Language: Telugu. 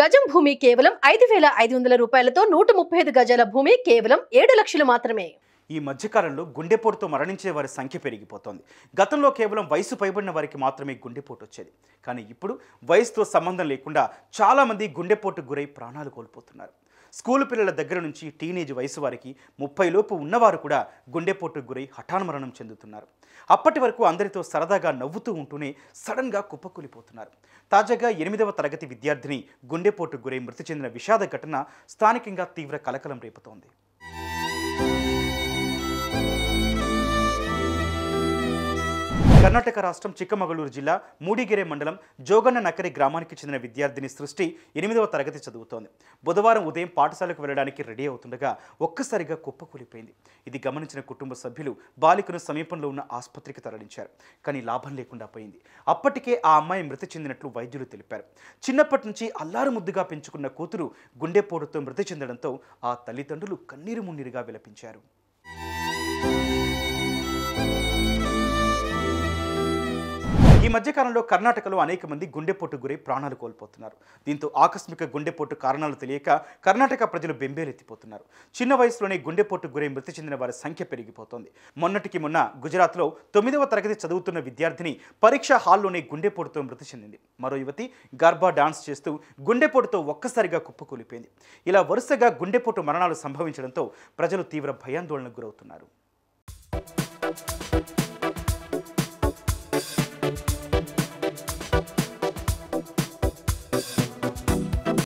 గజం భూమి కేవలం 5,500 రూపాయలతో 135 గజాల భూమి కేవలం 7 లక్షలు మాత్రమే. ఈ మధ్యకాలంలో గుండెపోటుతో మరణించే వారి సంఖ్య పెరిగిపోతోంది. గతంలో కేవలం వయసు పైబడిన వారికి మాత్రమే గుండెపోటు వచ్చేది. కానీ ఇప్పుడు వయసుతో సంబంధం లేకుండా చాలామంది గుండెపోటుకు గురై ప్రాణాలు కోల్పోతున్నారు. స్కూలు పిల్లల దగ్గర నుంచి టీనేజ్ వయసు వారికి 30 లోపు ఉన్నవారు కూడా గుండెపోటుకు గురై హఠాన్మరణం చెందుతున్నారు. అప్పటి వరకు అందరితో సరదాగా నవ్వుతూ ఉంటూనే సడన్గా కుప్పకూలిపోతున్నారు. తాజాగా 8వ తరగతి విద్యార్థిని గుండెపోటుకు గురై మృతి చెందిన విషాద ఘటన స్థానికంగా తీవ్ర కలకలం రేపుతోంది. కర్ణాటక రాష్ట్రం చిక్కమగళూరు జిల్లా మూడిగెరె మండలం జోగన్న నకరి గ్రామానికి చెందిన విద్యార్థిని సృష్టి 8వ తరగతి చదువుతోంది. బుధవారం ఉదయం పాఠశాలకు వెళ్లడానికి రెడీ అవుతుండగా ఒక్కసారిగా కుప్పకూలిపోయింది. ఇది గమనించిన కుటుంబ సభ్యులు బాలికను సమీపంలో ఉన్న ఆసుపత్రికి తరలించారు. కానీ లాభం లేకుండా పోయింది. అప్పటికే ఆ అమ్మాయి మృతి చెందినట్లు వైద్యులు తెలిపారు. చిన్నప్పటి నుంచి అల్లారు ముద్దుగా పెంచుకున్న కూతురు గుండెపోటుతో మృతి చెందడంతో ఆ తల్లిదండ్రులు కన్నీరు మున్నీరుగా విలపించారు. ఈ మధ్యకాలంలో కర్ణాటకలో అనేక మంది గుండెపోటు గురై ప్రాణాలు కోల్పోతున్నారు. దీంతో ఆకస్మిక గుండెపోటు కారణాలు తెలియక కర్ణాటక ప్రజలు బెంబేలెత్తిపోతున్నారు. చిన్న వయసులోనే గుండెపోటు గురై మృతి చెందిన వారి సంఖ్య పెరిగిపోతోంది. మొన్నటికి మొన్న గుజరాత్లో 9వ తరగతి చదువుతున్న విద్యార్థిని పరీక్షా హాల్లోనే గుండెపోటుతో మృతి చెందింది. మరో యువతి గర్భా డాన్స్ చేస్తూ గుండెపోటుతో ఒక్కసారిగా కుప్పకూలిపోయింది. ఇలా వరుసగా గుండెపోటు మరణాలు సంభవించడంతో ప్రజలు తీవ్ర భయాందోళనకు గురవుతున్నారు.